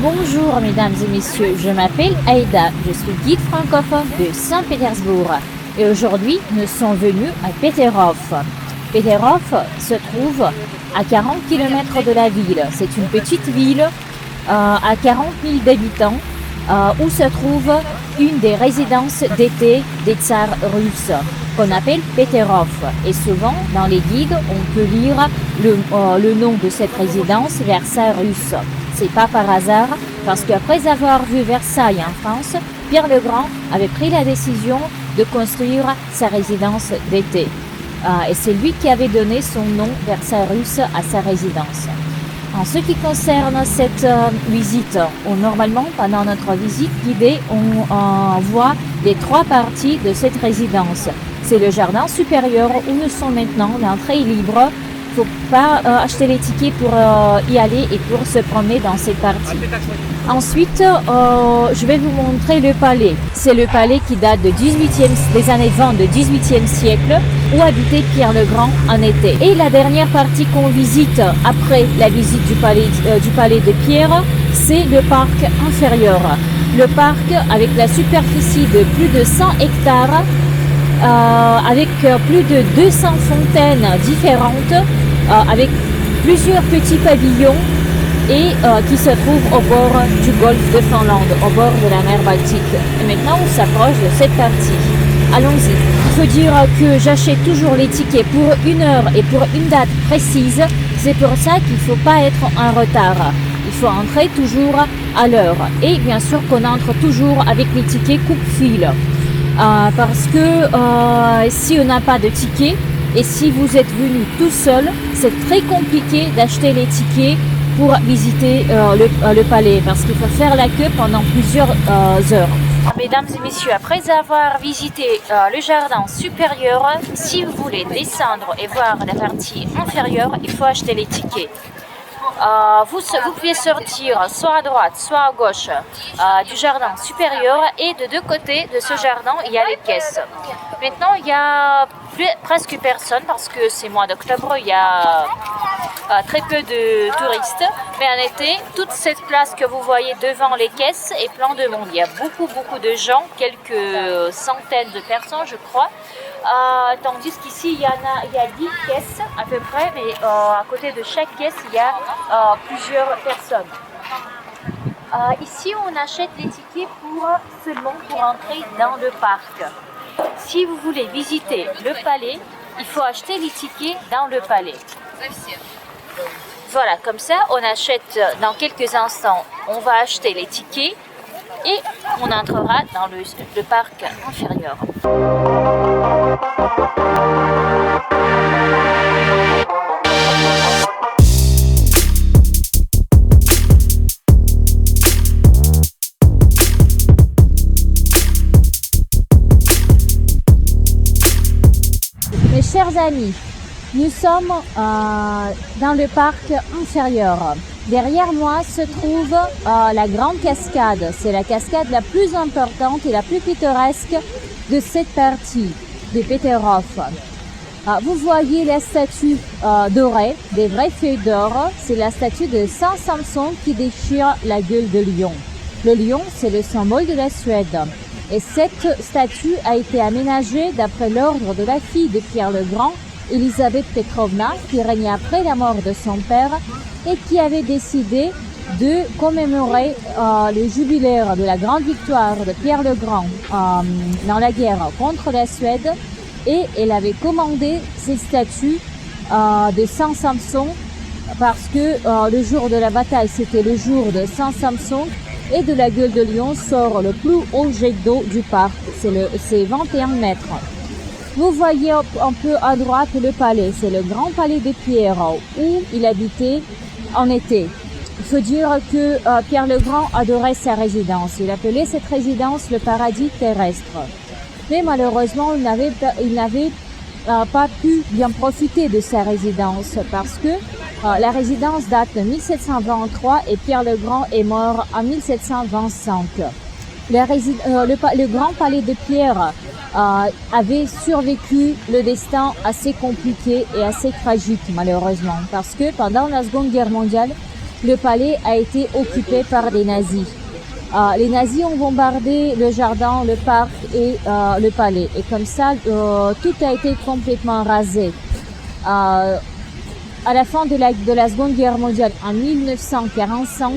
Bonjour mesdames et messieurs, je m'appelle Aïda, je suis guide francophone de Saint-Pétersbourg et aujourd'hui nous sommes venus à Peterhof. Peterhof se trouve à 40 km de la ville. C'est une petite ville à 40 000 habitants où se trouve une des résidences d'été des tsars russes qu'on appelle Peterhof. Et souvent dans les guides on peut lire le nom de cette résidence Versailles russe. C'est pas par hasard, parce qu'après avoir vu Versailles en France, Pierre le Grand avait pris la décision de construire sa résidence d'été. Et c'est lui qui avait donné son nom Versailles russe à sa résidence. En ce qui concerne cette visite, normalement pendant notre visite guidée, on voit les trois parties de cette résidence. C'est le jardin supérieur où nous sommes maintenant, l'entrée est libre. Il ne faut pas acheter les tickets pour y aller et pour se promener dans cette partie. Ensuite, je vais vous montrer le palais. C'est le palais qui date des années 20 du XVIIIe siècle où habitait Pierre le Grand en été. Et la dernière partie qu'on visite après la visite du palais de Pierre, c'est le parc inférieur. Le parc avec la superficie de plus de 100 hectares, avec plus de 200 fontaines différentes, avec plusieurs petits pavillons et qui se trouvent au bord du golfe de Finlande, au bord de la mer Baltique. Et maintenant, on s'approche de cette partie. Allons-y. Il faut dire que j'achète toujours les tickets pour une heure et pour une date précise. C'est pour ça qu'il ne faut pas être en retard. Il faut entrer toujours à l'heure. Et bien sûr qu'on entre toujours avec les tickets coupe-fil. Parce que si on n'a pas de ticket et si vous êtes venu tout seul, c'est très compliqué d'acheter les tickets pour visiter le palais parce qu'il faut faire la queue pendant plusieurs heures. Mesdames et messieurs, après avoir visité le jardin supérieur, si vous voulez descendre et voir la partie inférieure, il faut acheter les tickets. Vous pouvez sortir soit à droite, soit à gauche du jardin supérieur et de deux côtés de ce jardin, il y a les caisses. Maintenant, il y a presque personne parce que c'est mois d'octobre, il y a très peu de touristes. Mais en été, toute cette place que vous voyez devant les caisses est plein de monde. Il y a beaucoup de gens, quelques centaines de personnes, je crois. Tandis qu'ici, il y a 10 caisses à peu près, mais à côté de chaque caisse, il y a plusieurs personnes. Ici, on achète les tickets seulement pour entrer dans le parc. Si vous voulez visiter le palais, il faut acheter les tickets dans le palais. Voilà, comme ça, on achète dans quelques instants, on va acheter les tickets et on entrera dans le parc inférieur. Mes chers amis, nous sommes dans le parc inférieur. Derrière moi se trouve la grande cascade. C'est la cascade la plus importante et la plus pittoresque de cette partie de Peterhof. Vous voyez la statue dorée, des vraies feuilles d'or. C'est la statue de Saint Samson qui déchire la gueule de lion. Le lion, c'est le symbole de la Suède. Et cette statue a été aménagée d'après l'ordre de la fille de Pierre le Grand, Elisabeth Petrovna, qui régnait après la mort de son père et qui avait décidé de commémorer le jubilaire de la grande victoire de Pierre le Grand dans la guerre contre la Suède. Et elle avait commandé ces statues de Saint Samson parce que le jour de la bataille, c'était le jour de Saint Samson. Et de la gueule de lion sort le plus haut jet d'eau du parc, c'est 21 mètres. Vous voyez un peu à droite le palais, c'est le grand palais de Pierre où il habitait en été. Il faut dire que Pierre le Grand adorait sa résidence, il appelait cette résidence le paradis terrestre. Mais malheureusement, il n'avait pas pu bien profiter de sa résidence parce que la résidence date de 1723 et Pierre le Grand est mort en 1725. Le grand palais de Pierre avait survécu le destin assez compliqué et assez tragique malheureusement parce que pendant la Seconde Guerre mondiale, le palais a été occupé par des nazis. Les nazis ont bombardé le jardin, le parc et le palais. Et comme ça, tout a été complètement rasé. À la fin de la Seconde Guerre mondiale, en 1945,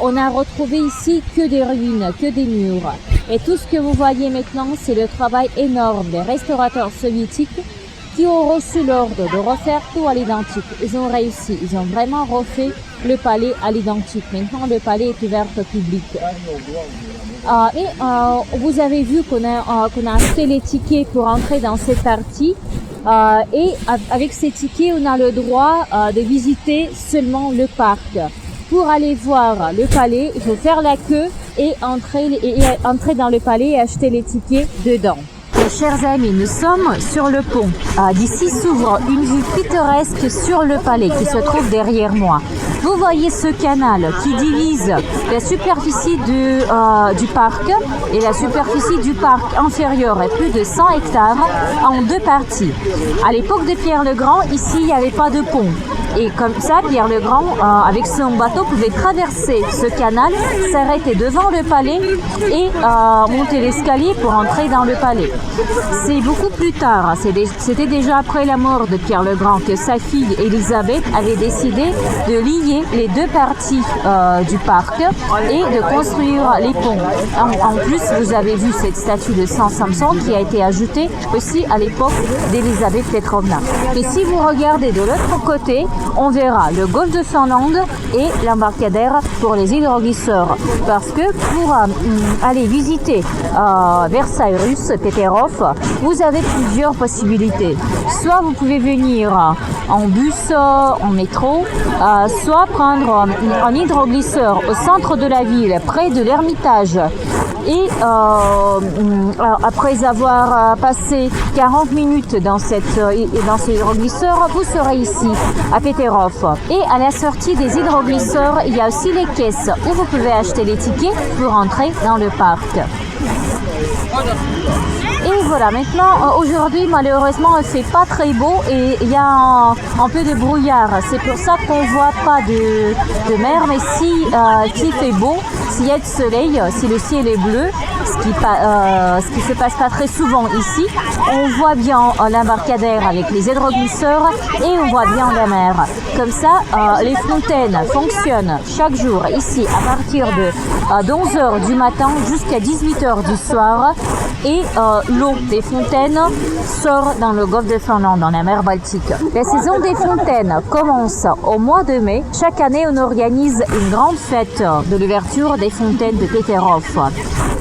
on a retrouvé ici que des ruines, que des murs. Et tout ce que vous voyez maintenant, c'est le travail énorme des restaurateurs soviétiques qui ont reçu l'ordre de refaire tout à l'identique. Ils ont réussi, ils ont vraiment refait le palais à l'identique. Maintenant, le palais est ouvert au public. Vous avez vu qu'on a acheté les tickets pour entrer dans cette partie. Et avec ces tickets, on a le droit de visiter seulement le parc. Pour aller voir le palais, il faut faire la queue et entrer dans le palais et acheter les tickets dedans. Mes chers amis, nous sommes sur le pont. D'ici s'ouvre une vue pittoresque sur le palais qui se trouve derrière moi. Vous voyez ce canal qui divise la superficie du parc et la superficie du parc inférieure est plus de 100 hectares en deux parties. À l'époque de Pierre le Grand, ici, il n'y avait pas de pont. Et comme ça, Pierre le Grand, avec son bateau, pouvait traverser ce canal, s'arrêter devant le palais et monter l'escalier pour entrer dans le palais. C'est beaucoup plus tard, c'était déjà après la mort de Pierre le Grand que sa fille Élisabeth avait décidé de lier les deux parties du parc et de construire les ponts. En plus, vous avez vu cette statue de Saint Samson qui a été ajoutée aussi à l'époque d'Élisabeth Petrovna. Et si vous regardez de l'autre côté, on verra le golfe de Finlande et l'embarcadère pour les hydroglisseurs. Parce que pour aller visiter Versailles russe, Peterhof, vous avez plusieurs possibilités. Soit vous pouvez venir en bus, en métro, soit prendre un hydroglisseur au centre de la ville, près de l'Ermitage. Et après avoir passé 40 minutes dans ce hydroglisseur, vous serez ici, à Peterhof. Et à la sortie des hydroglisseurs, il y a aussi les caisses où vous pouvez acheter les tickets pour entrer dans le parc. Et voilà, maintenant, aujourd'hui, malheureusement, il ne fait pas très beau et il y a un peu de brouillard. C'est pour ça qu'on ne voit pas de mer, mais s'il fait beau, s'il y a du soleil, si le ciel est bleu, ce qui se passe pas très souvent ici, on voit bien l'embarcadère avec les hydroglisseurs et on voit bien la mer. Comme ça, les fontaines fonctionnent chaque jour ici à partir de 11h du matin jusqu'à 18h du soir et l'eau des fontaines sort dans le golfe de Finlande, dans la mer Baltique. La saison des fontaines commence au mois de mai. Chaque année, on organise une grande fête de l'ouverture des fontaines de Peterhof.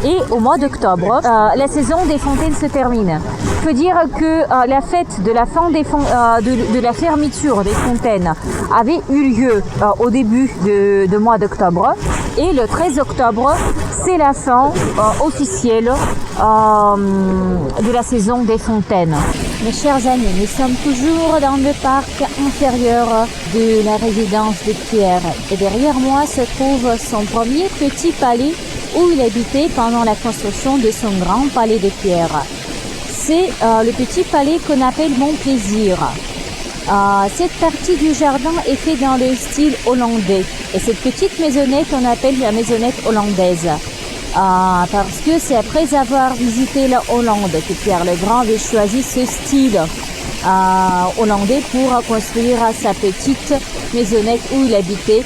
Et au mois d'octobre, la saison des fontaines se termine. Il faut dire que la fête de la fin de la fermeture des fontaines avait eu lieu au début de mois d'octobre. Et le 13 octobre, c'est la fin officielle de la saison des fontaines. Mes chers amis, nous sommes toujours dans le parc inférieur de la résidence de Pierre. Et derrière moi se trouve son premier petit palais où il habitait pendant la construction de son grand palais de pierre. C'est le petit palais qu'on appelle Mon Plaisir. Cette partie du jardin est faite dans le style hollandais. Et cette petite maisonnette, on appelle la maisonnette hollandaise. Parce que c'est après avoir visité la Hollande que Pierre le Grand avait choisi ce style hollandais pour construire sa petite maisonnette où il habitait.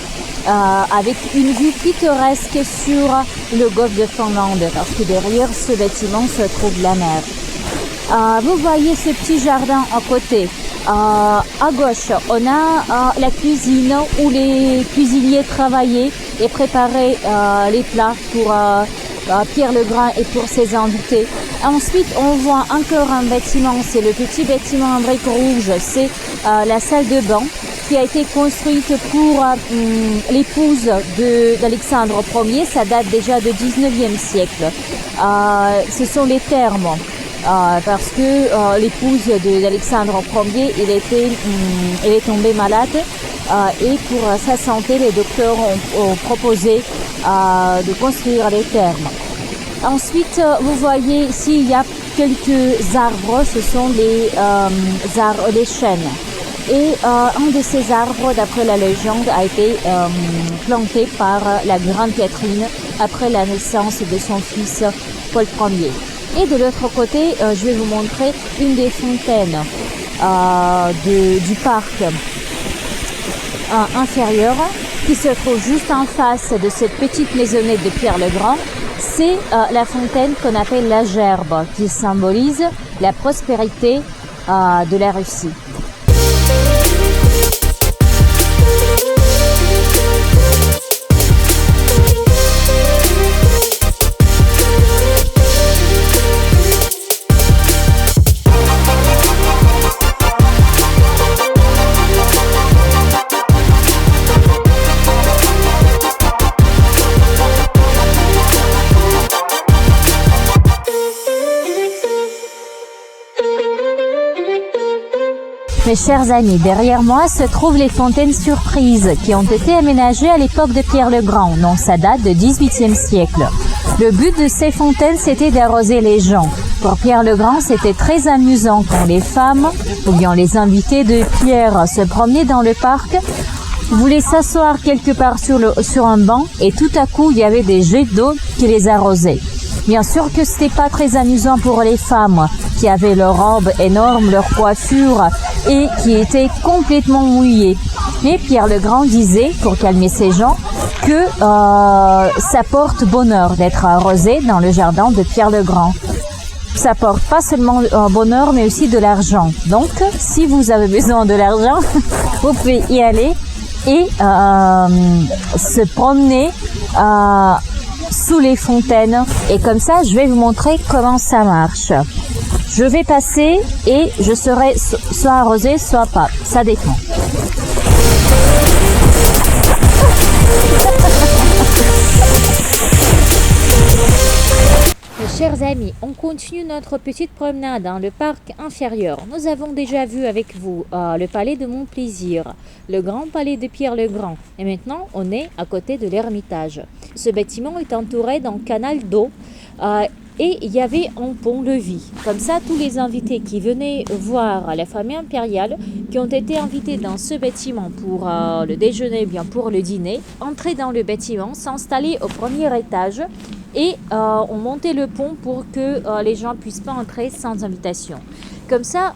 Avec une vue pittoresque sur le golfe de Finlande, parce que derrière ce bâtiment se trouve la mer. Vous voyez ce petit jardin à côté. À gauche, on a la cuisine où les cuisiniers travaillaient et préparaient les plats pour Pierre le Grand et pour ses invités. Ensuite, on voit encore un bâtiment, c'est le petit bâtiment en briques rouges, c'est la salle de bain qui a été construite pour l'épouse d'Alexandre Ier. Ça date déjà du 19e siècle. Ce sont les thermes. Parce que l'épouse d'Alexandre Ier, elle est tombée malade et pour sa santé, les docteurs ont proposé de construire les thermes. Ensuite, vous voyez ici, il y a quelques arbres, ce sont les chênes. Et un de ces arbres, d'après la légende, a été planté par la grande Catherine après la naissance de son fils Paul Ier. Et de l'autre côté, je vais vous montrer une des fontaines du parc inférieur qui se trouve juste en face de cette petite maisonnette de Pierre le Grand. C'est la fontaine qu'on appelle la gerbe, qui symbolise la prospérité de la Russie. Mes chers amis, derrière moi se trouvent les fontaines surprises qui ont été aménagées à l'époque de Pierre le Grand. Non, ça date du XVIIIe siècle. Le but de ces fontaines, c'était d'arroser les gens. Pour Pierre le Grand, c'était très amusant quand les femmes, ou bien les invités de Pierre, se promenaient dans le parc, voulaient s'asseoir quelque part sur un banc et tout à coup, il y avait des jets d'eau qui les arrosaient. Bien sûr que c'était pas très amusant pour les femmes qui avaient leurs robes énormes, leur coiffure et qui étaient complètement mouillées. Mais Pierre le Grand disait, pour calmer ces gens, que ça porte bonheur d'être arrosé dans le jardin de Pierre le Grand. Ça porte pas seulement bonheur, mais aussi de l'argent. Donc, si vous avez besoin de l'argent, vous pouvez y aller et se promener sous les fontaines. Et comme ça, je vais vous montrer comment ça marche. Je vais passer et je serai soit arrosée, soit pas. Ça dépend. Mes chers amis, on continue notre petite promenade dans le parc inférieur. Nous avons déjà vu avec vous le palais de Montplaisir, le grand palais de Pierre le Grand. Et maintenant, on est à côté de l'Ermitage. Ce bâtiment est entouré d'un canal d'eau et il y avait un pont-levis. Comme ça, tous les invités qui venaient voir la famille impériale, qui ont été invités dans ce bâtiment pour le déjeuner, bien pour le dîner, entraient dans le bâtiment, s'installaient au premier étage et on montait le pont pour que les gens ne puissent pas entrer sans invitation. Comme ça,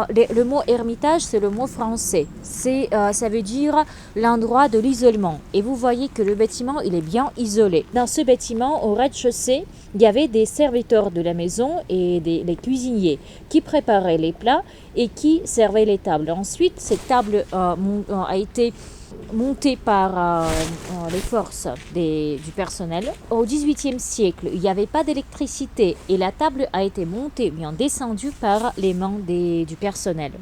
le mot ermitage, c'est le mot français. Ça veut dire l'endroit de l'isolement. Et vous voyez que le bâtiment, il est bien isolé. Dans ce bâtiment, au rez-de-chaussée, il y avait des serviteurs de la maison et les cuisiniers qui préparaient les plats et qui servaient les tables. Ensuite, cette table a été montée par les forces du personnel. Au XVIIIe siècle, il n'y avait pas d'électricité et la table a été montée, bien descendue par les mains du personnel.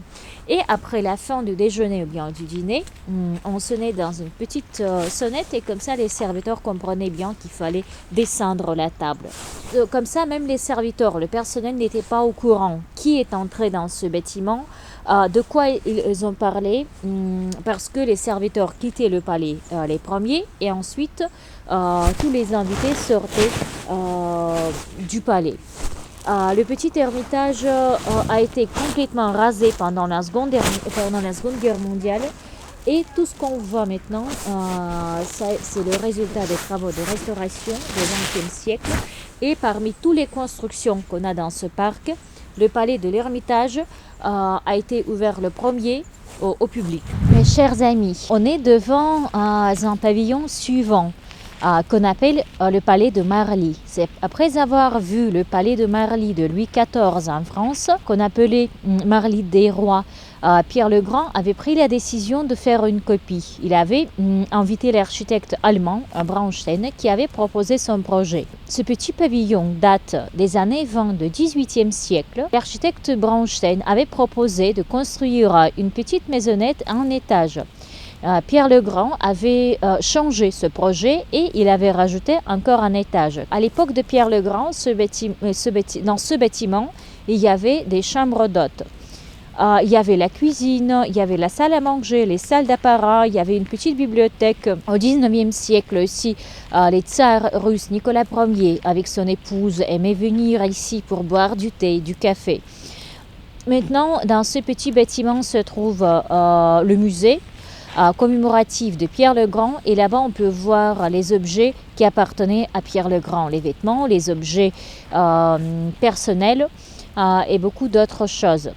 Et après la fin du déjeuner ou bien du dîner, on sonnait dans une petite sonnette et comme ça les serviteurs comprenaient bien qu'il fallait descendre la table. Comme ça, même les serviteurs, le personnel n'était pas au courant qui est entré dans ce bâtiment, de quoi ils ont parlé, parce que les serviteurs quittaient le palais les premiers et ensuite tous les invités sortaient du palais. Le petit ermitage a été complètement rasé pendant la Seconde Guerre mondiale et tout ce qu'on voit maintenant, c'est le résultat des travaux de restauration du XXe siècle. Et parmi toutes les constructions qu'on a dans ce parc, le palais de l'Ermitage a été ouvert le premier au public. Mes chers amis, on est devant un pavillon suivant qu'on appelle le palais de Marly. C'est après avoir vu le palais de Marly de Louis XIV en France, qu'on appelait Marly des Rois, Pierre le Grand avait pris la décision de faire une copie. Il avait invité l'architecte allemand Braunstein qui avait proposé son projet. Ce petit pavillon date des années 20 du XVIIIe siècle. L'architecte Braunstein avait proposé de construire une petite maisonnette en étage. Pierre le Grand avait changé ce projet et il avait rajouté encore un étage. À l'époque de Pierre le Grand, dans ce bâtiment, il y avait des chambres d'hôtes. Il y avait la cuisine, il y avait la salle à manger, les salles d'apparat, il y avait une petite bibliothèque. Au XIXe siècle aussi, les tsars russes, Nicolas Ier avec son épouse aimaient venir ici pour boire du thé, du café. Maintenant, dans ce petit bâtiment se trouve le musée commémoratif de Pierre le Grand. Et là-bas, on peut voir les objets qui appartenaient à Pierre le Grand, les vêtements, les objets personnels et beaucoup d'autres choses.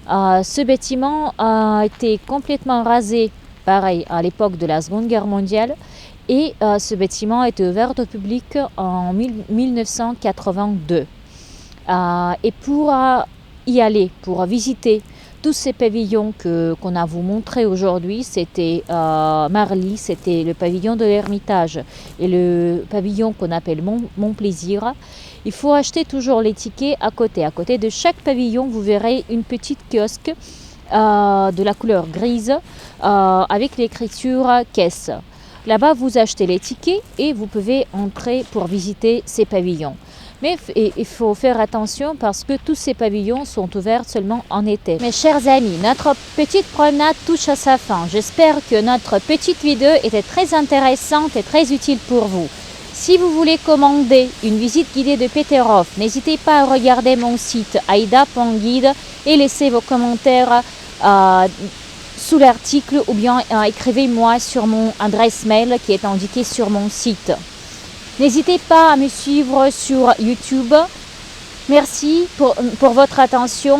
Ce bâtiment a été complètement rasé, pareil, à l'époque de la Seconde Guerre mondiale. Et ce bâtiment a été ouvert au public en 1982. Et pour y aller, pour visiter tous ces pavillons qu'on a vous montré aujourd'hui, c'était Marly, c'était le pavillon de l'Ermitage et le pavillon qu'on appelle Mon Plaisir. Il faut acheter toujours les tickets à côté. À côté de chaque pavillon, vous verrez une petite kiosque de la couleur grise avec l'écriture caisse. Là-bas, vous achetez les tickets et vous pouvez entrer pour visiter ces pavillons. Mais il faut faire attention parce que tous ces pavillons sont ouverts seulement en été. Mes chers amis, notre petite promenade touche à sa fin. J'espère que notre petite vidéo était très intéressante et très utile pour vous. Si vous voulez commander une visite guidée de Peterhof, n'hésitez pas à regarder mon site aida.guide et laissez vos commentaires sous l'article ou bien écrivez-moi sur mon adresse mail qui est indiquée sur mon site. N'hésitez pas à me suivre sur YouTube. Merci pour votre attention.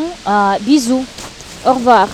Bisous. Au revoir.